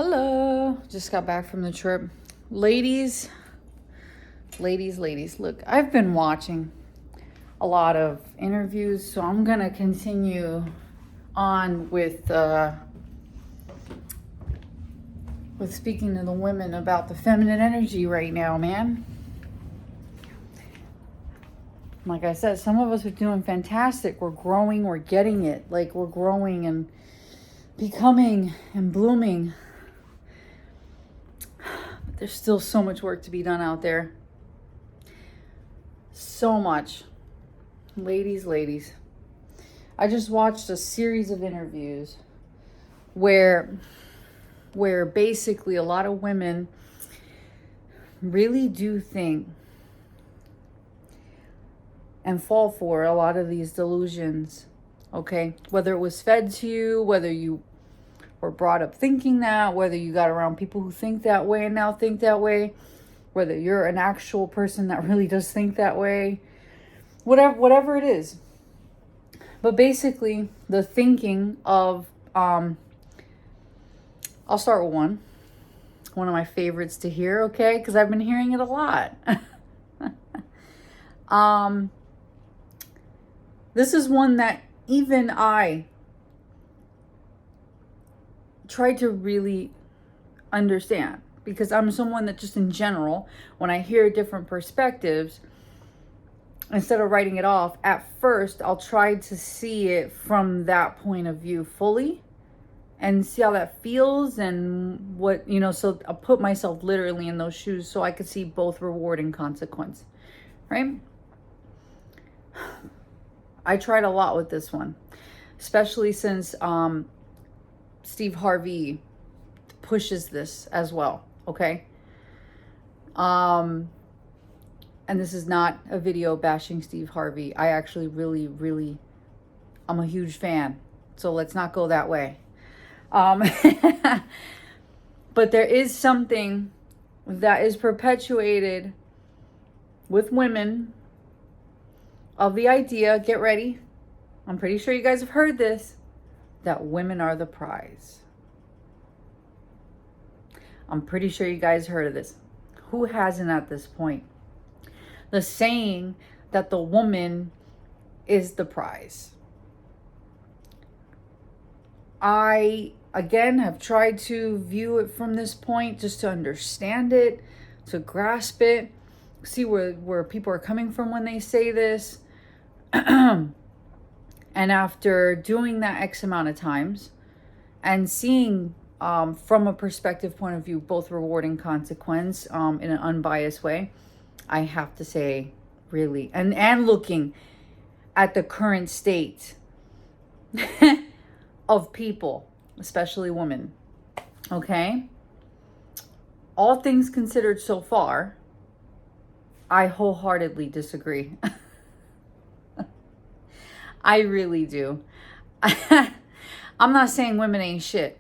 Hello. Just got back from the trip. Ladies, look, I've been watching a lot of interviews, so I'm going to continue on with speaking to the women about the feminine energy right now, man. Like I said, some of us are doing fantastic. We're growing, we're getting it. Like we're growing and becoming and blooming. There's still so much work to be done out there. So much. Ladies. I just watched a series of interviews where basically a lot of women really do think and fall for a lot of these delusions, okay? Whether it was fed to you, whether you were brought up thinking that, whether you got around people who think that way and now think that way, whether you're an actual person that really does think that way, whatever it is. But basically, the thinking of, I'll start with one of my favorites to hear, okay? Because I've been hearing it a lot. This is one that even I try to really understand, because I'm someone that just in general, when I hear different perspectives, instead of writing it off, at first I'll try to see it from that point of view fully and see how that feels and what, so I'll put myself literally in those shoes so I could see both reward and consequence, right? I tried a lot with this one, especially since Steve Harvey pushes this as well, okay? And this is not a video bashing Steve Harvey. I actually really, I'm a huge fan. So let's not go that way. But there is something that is perpetuated with women of the idea, get ready, I'm pretty sure you guys have heard this, that women are the prize. I'm pretty sure you guys heard of this. Who hasn't at this point? The saying that the woman is the prize. I, again, have tried to view it from this point just to understand it, to grasp it, see where people are coming from when they say this. And after doing that X amount of times and seeing from a perspective point of view, both reward and consequence in an unbiased way, I have to say, really, and looking at the current state of people, especially women, okay? All things considered so far, I wholeheartedly disagree. I really do. I'm not saying women ain't shit,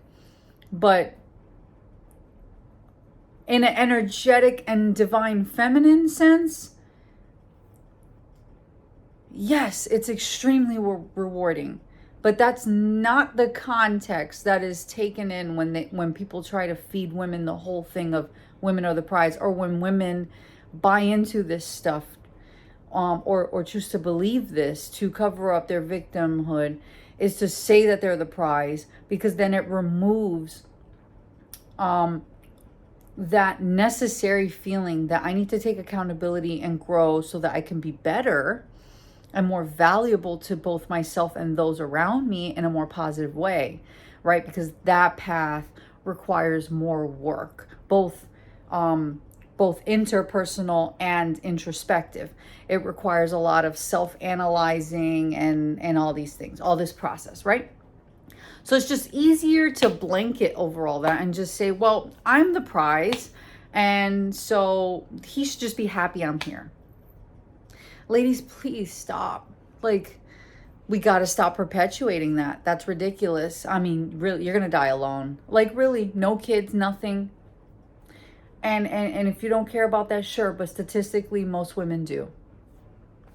but in an energetic and divine feminine sense, yes, it's extremely rewarding. But that's not the context that is taken in when people try to feed women the whole thing of women are the prize, or when women buy into this stuff. Or choose to believe this to cover up their victimhood, is to say that they're the prize, because then it removes that necessary feeling that I need to take accountability and grow so that I can be better and more valuable to both myself and those around me in a more positive way, right? Because that path requires more work, both interpersonal and introspective. It requires a lot of self-analyzing and all these things, all this process, right? So it's just easier to blanket over all that and just say, well, I'm the prize, and so he should just be happy I'm here. Ladies, please stop. Like, we got to stop perpetuating that. That's ridiculous. I mean, really, you're going to die alone. Like, really, no kids, nothing. And if you don't care about that, sure, but statistically, most women do.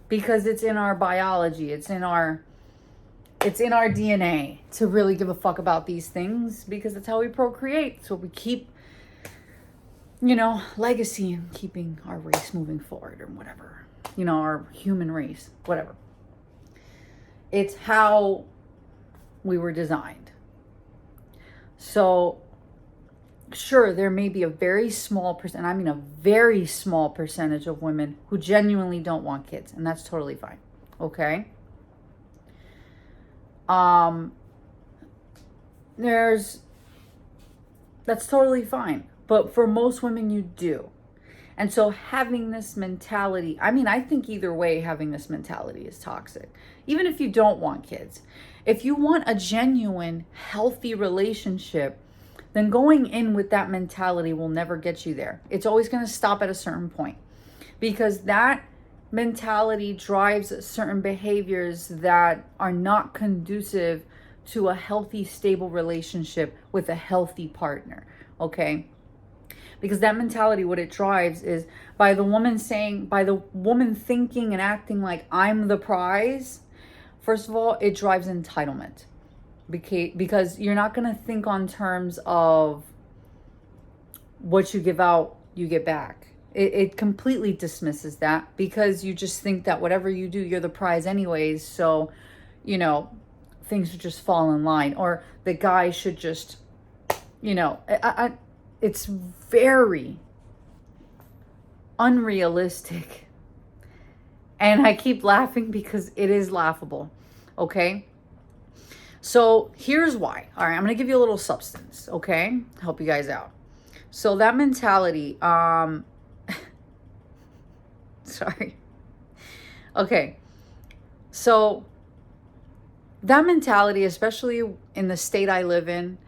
Because it's in our biology, it's in our It's in our DNA to really give a fuck about these things because that's how we procreate. So we keep, legacy and keeping our race moving forward or whatever. Our human race, whatever. It's how we were designed. So, sure, there may be a very small percent, I mean a very small percentage of women who genuinely don't want kids, and that's totally fine. Okay? That's totally fine. But for most women, you do. And so having this mentality, I think either way, having this mentality is toxic. Even if you don't want kids. If you want a genuine, healthy relationship, then going in with that mentality will never get you there. It's always going to stop at a certain point. Because that mentality drives certain behaviors that are not conducive to a healthy, stable relationship with a healthy partner. Okay? Because that mentality, what it drives is by the woman thinking and acting like I'm the prize. First of all, it drives entitlement. Because you're not going to think on terms of what you give out, you get back. It completely dismisses that because you just think that whatever you do, you're the prize anyways. So, things should just fall in line. Or the guy should just, it's very unrealistic. And I keep laughing because it is laughable. Okay? So here's why. All right, I'm going to give you a little substance, okay? Help you guys out. So that mentality, sorry. Okay. So that mentality, especially in the state I live in,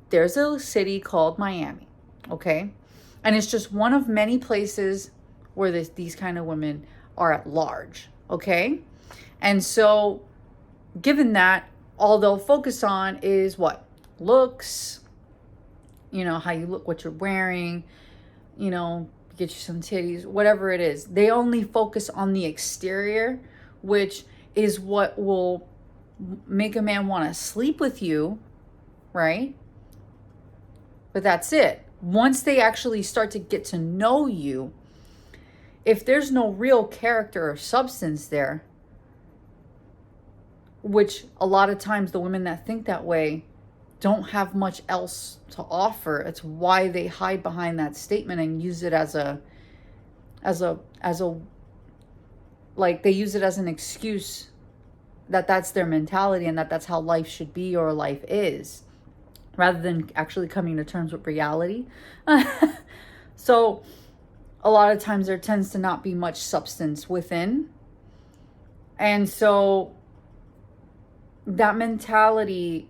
there's a city called Miami, okay? And it's just one of many places where these kind of women are at large, okay? And so given that, all they'll focus on is what? Looks, how you look, what you're wearing, get you some titties, whatever it is. They only focus on the exterior, which is what will make a man want to sleep with you, right? But that's it. Once they actually start to get to know you, if there's no real character or substance there, which a lot of times the women that think that way don't have much else to offer. It's why they hide behind that statement and use it as a like they use it as an excuse that that's their mentality and that that's how life should be or life is, rather than actually coming to terms with reality. So a lot of times there tends to not be much substance within. And so that mentality,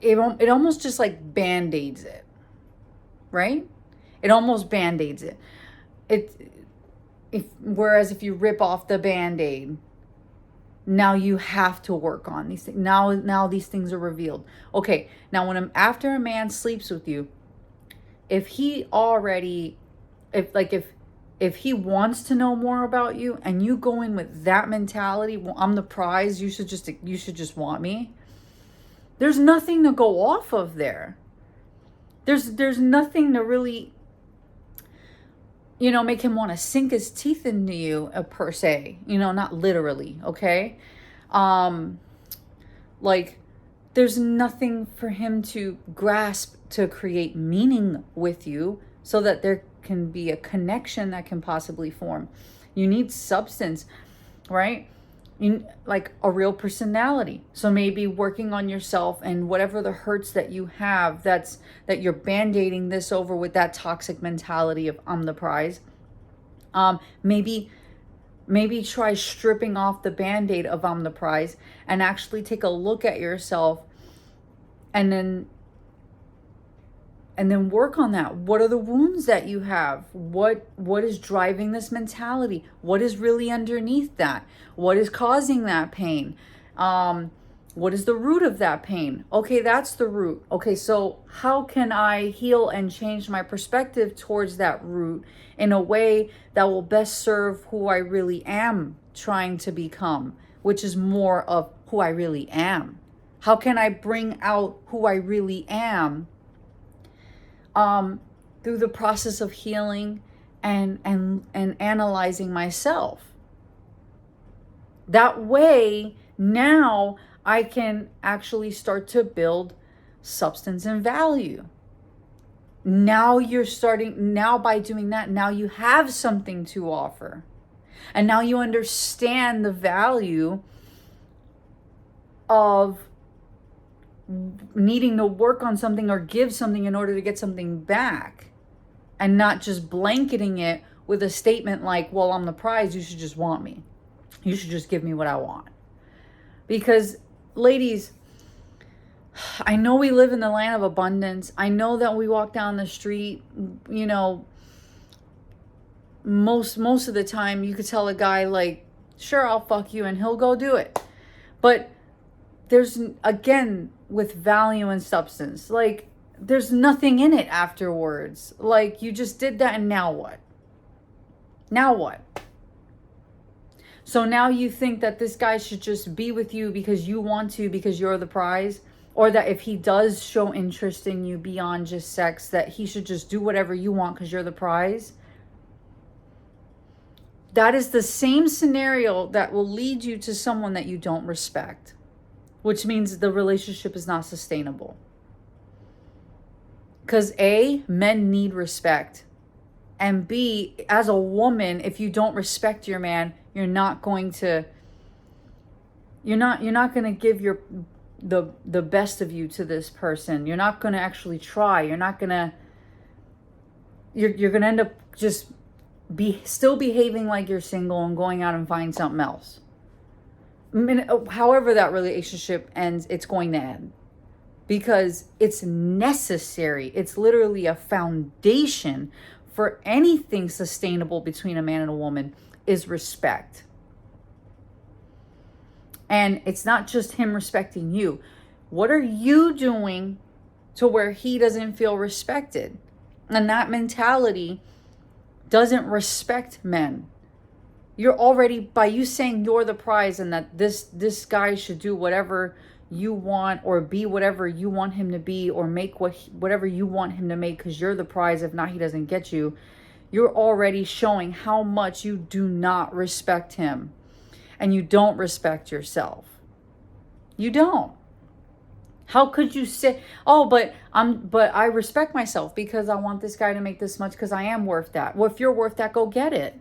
it almost just like band-aids it, right? It almost band-aids it. Whereas if you rip off the band-aid, now you have to work on these things. Now these things are revealed. Okay, now after a man sleeps with you, if he wants to know more about you and you go in with that mentality, well, I'm the prize, you should just want me. There's nothing to go off of there. There's nothing to really, make him want to sink his teeth into you per se, not literally. Okay. There's nothing for him to grasp to create meaning with you so that there can be a connection that can possibly form. You need substance, right? Like a real personality. So maybe working on yourself and whatever the hurts that you have, that you're band-aiding this over with that toxic mentality of I'm the prize. Maybe try stripping off the band-aid of I'm the prize and actually take a look at yourself and then work on that. What are the wounds that you have? What is driving this mentality? What is really underneath that? What is causing that pain? What is the root of that pain? Okay, that's the root. Okay, so how can I heal and change my perspective towards that root in a way that will best serve who I really am trying to become? which is more of who I really am? How can I bring out who I really am through the process of healing and analyzing myself? That way, now I can actually start to build substance and value. Now by doing that, now you have something to offer. And now you understand the value of needing to work on something or give something in order to get something back. And not just blanketing it with a statement like, well, I'm the prize, you should just want me. You should just give me what I want. Because, ladies, I know we live in the land of abundance. I know that we walk down the street, you know, most of the time you could tell a guy like, sure, I'll fuck you, and he'll go do it. But there's, again, with value and substance, like, there's nothing in it afterwards. Like, you just did that, and now what? Now what? So now you think that this guy should just be with you because you want to, because you're the prize? Or that if he does show interest in you beyond just sex, that he should just do whatever you want because you're the prize? That is the same scenario that will lead you to someone that you don't respect, which means the relationship is not sustainable. Because A, men need respect. And B, as a woman, if you don't respect your man, you're not going to give the best of you to this person. You're not going to actually try. You're going to end up just still behaving like you're single and going out and finding something else. I mean, however that relationship ends, it's going to end. Because it's necessary. It's literally a foundation for anything sustainable between a man and a woman is respect. And it's not just him respecting you. What are you doing to where he doesn't feel respected? And that mentality doesn't respect men. You're already, by you saying you're the prize and that this guy should do whatever you want or be whatever you want him to be or make whatever you want him to make because you're the prize. If not, he doesn't get you. You're already showing how much you do not respect him. And you don't respect yourself. You don't. How could you say, oh, but I respect myself because I want this guy to make this much because I am worth that. Well, if you're worth that, go get it.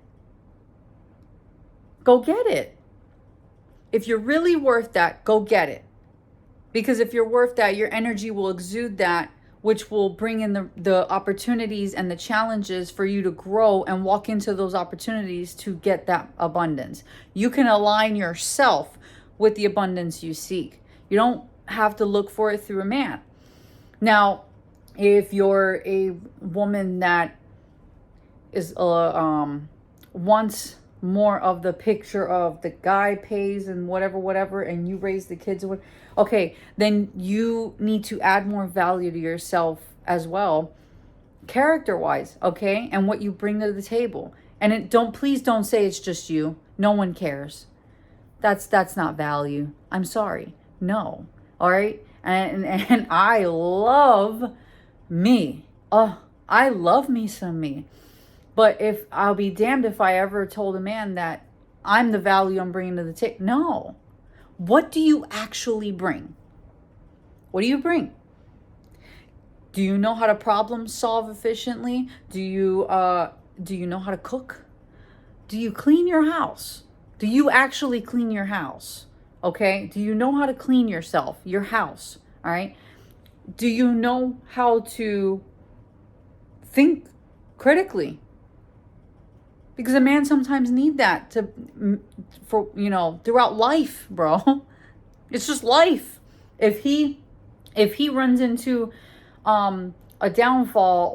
Go get it. If you're really worth that, go get it. Because if you're worth that, your energy will exude that, which will bring in the opportunities and the challenges for you to grow and walk into those opportunities to get that abundance. You can align yourself with the abundance you seek. You don't have to look for it through a man. Now, if you're a woman that is wants more of the picture of the guy pays and whatever, and you raise the kids, okay, then you need to add more value to yourself as well, character-wise, okay, and what you bring to the table. And please don't say it's just you. No one cares. That's not value. I'm sorry. No. All right. And I love me. Oh, I love me some me. But if I'll be damned if I ever told a man that I'm the value I'm bringing to the table. No. What do you actually bring? What do you bring? Do you know how to problem solve efficiently? Do you know how to cook? Do you clean your house? Do you actually clean your house? Okay? Do you know how to clean yourself, your house? All right? Do you know how to think critically? Because a man sometimes need that for throughout life, bro. It's just life. If he runs into a downfall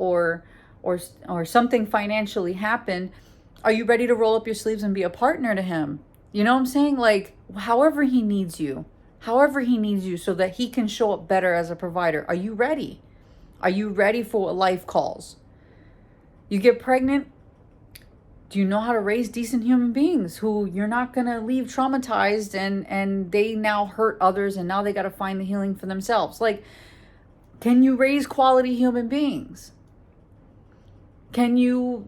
or something financially happened, are you ready to roll up your sleeves and be a partner to him? You know what I'm saying? Like, however he needs you so that he can show up better as a provider. Are you ready? Are you ready for what life calls? You get pregnant? do you know how to raise decent human beings who you're not going to leave traumatized and they now hurt others and now they got to find the healing for themselves? Like, can you raise quality human beings? Can you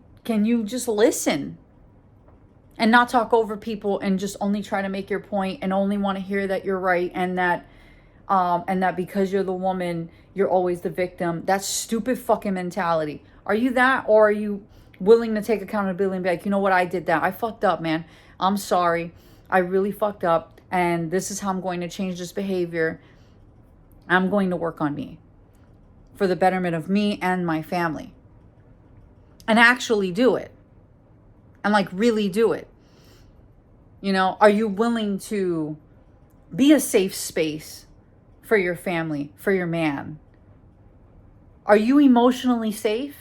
just listen and not talk over people and just only try to make your point and only want to hear that you're right and that because you're the woman, you're always the victim? That's stupid fucking mentality. Are you that, or are you willing to take accountability and be like, you know what, I did that. I fucked up, man. I'm sorry. I really fucked up. And this is how I'm going to change this behavior. I'm going to work on me for the betterment of me and my family. And actually do it. And like really do it. You know, are you willing to be a safe space for your family, for your man? Are you emotionally safe?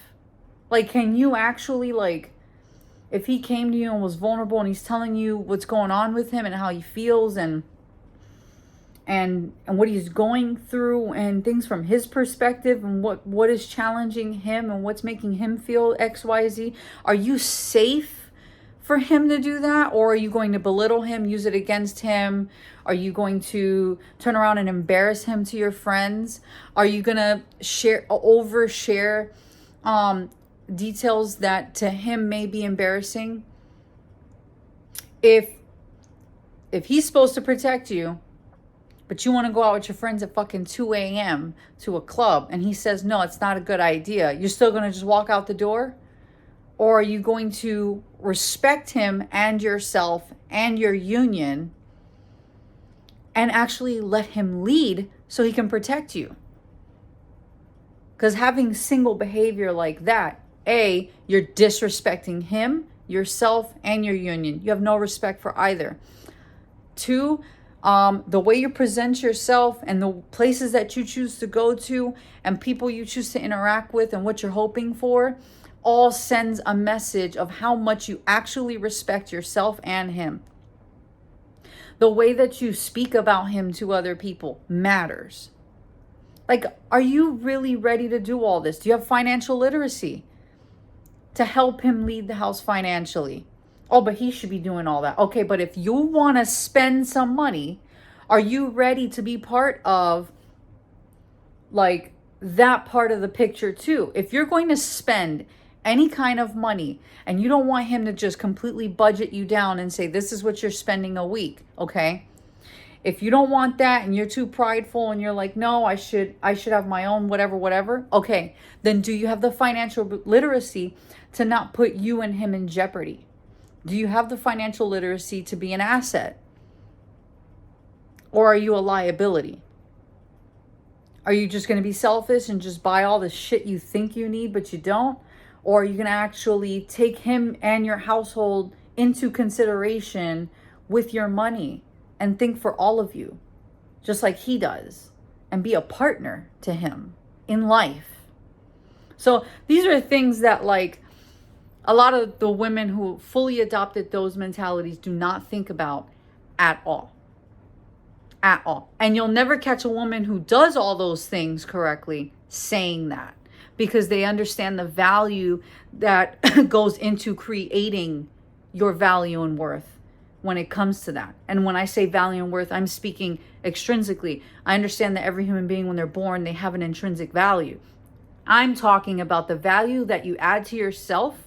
Like, can you actually, like, if he came to you and was vulnerable and he's telling you what's going on with him and how he feels and what he's going through and things from his perspective and what is challenging him and what's making him feel XYZ, are you safe for him to do that? Or are you going to belittle him, use it against him? Are you going to turn around and embarrass him to your friends? Are you going to overshare details that to him may be embarrassing? If he's supposed to protect you, but you want to go out with your friends at fucking 2 a.m. to a club, and he says, no, it's not a good idea, you're still going to just walk out the door? Or are you going to respect him and yourself and your union and actually let him lead so he can protect you? Because having single behavior like that, A, you're disrespecting him, yourself, and your union. You have no respect for either. 2, the way you present yourself and the places that you choose to go to and people you choose to interact with and what you're hoping for all sends a message of how much you actually respect yourself and him. The way that you speak about him to other people matters. Like, are you really ready to do all this? Do you have financial literacy to help him lead the house financially? Oh, but he should be doing all that. Okay, but if you want to spend some money, are you ready to be part of, like, that part of the picture too? If you're going to spend any kind of money and you don't want him to just completely budget you down and say, this is what you're spending a week, okay? If you don't want that and you're too prideful and you're like, no, I should have my own whatever. Okay, then do you have the financial literacy to not put you and him in jeopardy? Do you have the financial literacy to be an asset? Or are you a liability? Are you just going to be selfish and just buy all the shit you think you need but you don't? Or are you going to actually take him and your household into consideration with your money and think for all of you, just like he does, and be a partner to him in life? So these are things that, like, a lot of the women who fully adopted those mentalities do not think about at all. At all. And you'll never catch a woman who does all those things correctly saying that, because they understand the value that goes into creating your value and worth when it comes to that. And when I say value and worth, I'm speaking extrinsically. I understand that every human being, when they're born, they have an intrinsic value. I'm talking about the value that you add to yourself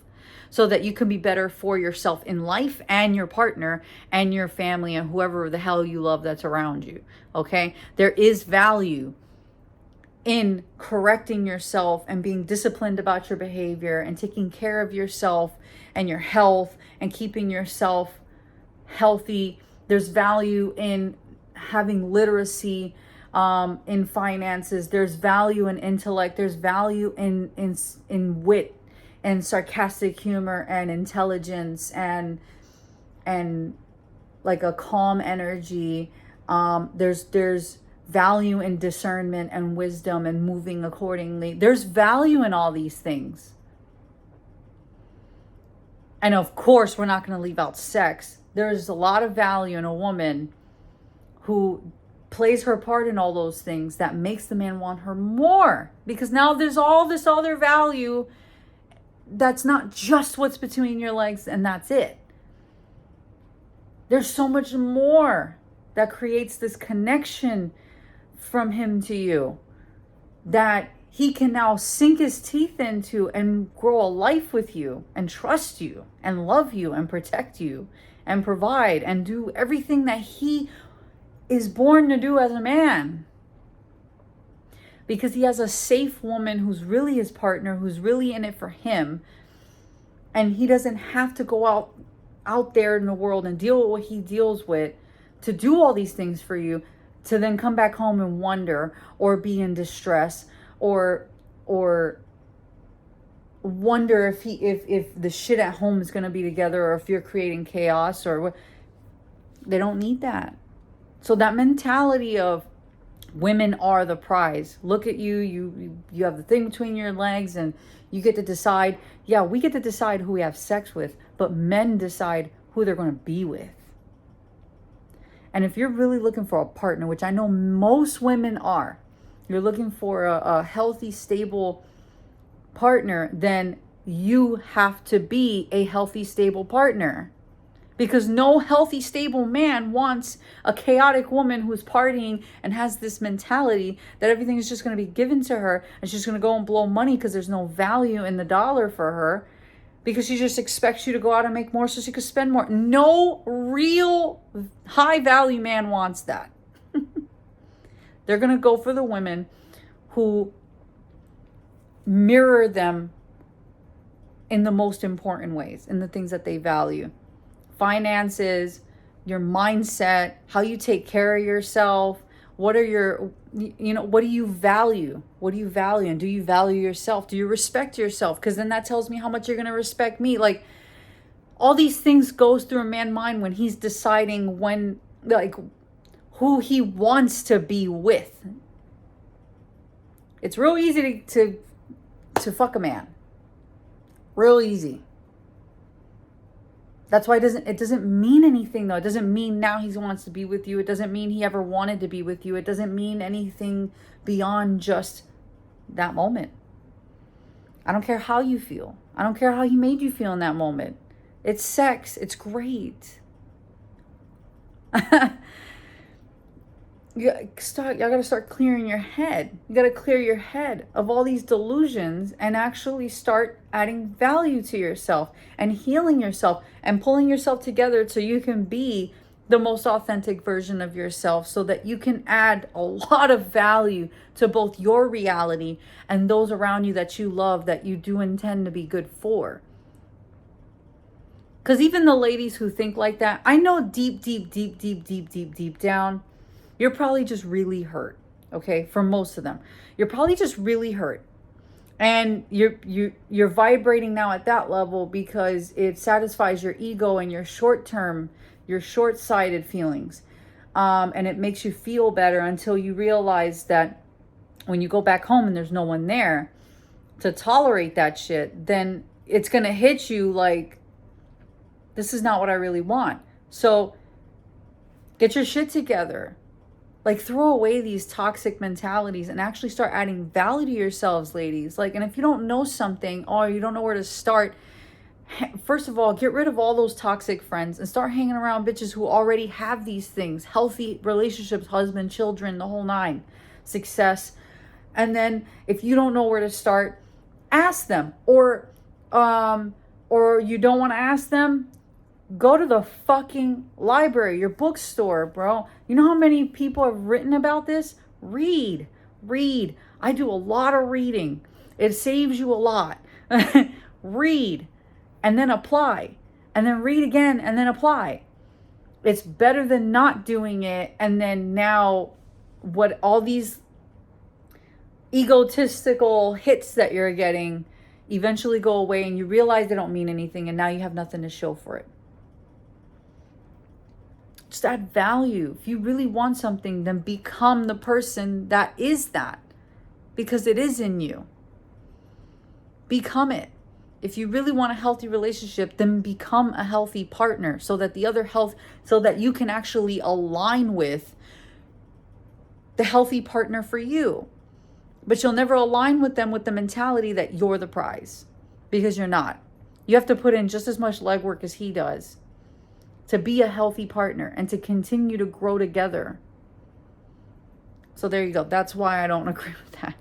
so that you can be better for yourself in life and your partner and your family and whoever the hell you love that's around you. Okay? There is value in correcting yourself and being disciplined about your behavior and taking care of yourself and your health and keeping yourself healthy. There's value in having literacy in finances. There's value in intellect. There's value in wit and sarcastic humor and intelligence and like a calm energy. There's value in discernment and wisdom and moving accordingly. There's value in all these things. And of course, we're not going to leave out sex. There's a lot of value in a woman who plays her part in all those things that makes the man want her more, because now there's all this other value that's not just what's between your legs and that's it. There's so much more that creates this connection from him to you that he can now sink his teeth into and grow a life with you and trust you and love you and protect you and provide and do everything that he is born to do as a man. Because he has a safe woman who's really his partner, who's really in it for him. And he doesn't have to go out there in the world and deal with what he deals with to do all these things for you, to then come back home and wonder or be in distress or wonder if the shit at home is going to be together, or if you're creating chaos, or what. They don't need that. So that mentality of women are the prize. Look at you. You have the thing between your legs and you get to decide. Yeah, we get to decide who we have sex with, but men decide who they're going to be with. And if you're really looking for a partner, which I know most women are, you're looking for a healthy, stable partner, then you have to be a healthy, stable partner. Because no healthy, stable man wants a chaotic woman who's partying and has this mentality that everything is just going to be given to her and she's going to go and blow money because there's no value in the dollar for her, because she just expects you to go out and make more so she could spend more. No real high value man wants that. They're going to go for the women who mirror them in the most important ways, in the things that they value. Finances, your mindset, how you take care of yourself. What are your, what do you value? What do you value? And do you value yourself? Do you respect yourself? Because then that tells me how much you're going to respect me. Like, all these things goes through a man's mind when he's deciding when, like, who he wants to be with. It's real easy to fuck a man. Real easy. That's why it doesn't mean anything, though. It doesn't mean now he wants to be with you. It doesn't mean he ever wanted to be with you. It doesn't mean anything beyond just that moment. I don't care how you feel. I don't care how he made you feel in that moment. It's sex. It's great. Y'all gotta start clearing your head. You gotta clear your head of all these delusions and actually start adding value to yourself and healing yourself and pulling yourself together so you can be the most authentic version of yourself, so that you can add a lot of value to both your reality and those around you that you love, that you do intend to be good for. Because even the ladies who think like that, I know deep down, you're probably just really hurt, okay? For most of them, you're probably just really hurt, and you're vibrating now at that level because it satisfies your ego and your short-sighted feelings, and it makes you feel better until you realize that when you go back home and there's no one there to tolerate that shit, then it's gonna hit you like, this is not what I really want. So get your shit together. Like, throw away these toxic mentalities and actually start adding value to yourselves, ladies. Like, and if you don't know something or you don't know where to start, first of all, get rid of all those toxic friends and start hanging around bitches who already have these things. Healthy relationships, husband, children, the whole nine. Success. And then if you don't know where to start, ask them. Or you don't want to ask them, go to the fucking library, your bookstore, bro. You know how many people have written about this? Read. I do a lot of reading. It saves you a lot. Read and then apply. And then read again and then apply. It's better than not doing it. And then now what all these egotistical hits that you're getting eventually go away and you realize they don't mean anything, and now you have nothing to show for it. Just add value. If you really want something, then become the person that is that, because it is in you. Become it. If you really want a healthy relationship, then become a healthy partner, so that so that you can actually align with the healthy partner for you. But you'll never align with them with the mentality that you're the prize. because you're not. You have to put in just as much legwork as he does to be a healthy partner and to continue to grow together. So there you go. That's why I don't agree with that.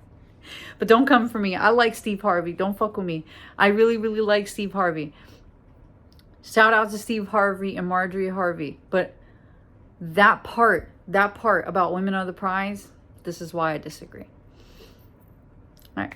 But don't come for me. I like Steve Harvey. Don't fuck with me. I really, really like Steve Harvey. Shout out to Steve Harvey and Marjorie Harvey. But that part about women are the prize, this is why I disagree. All right.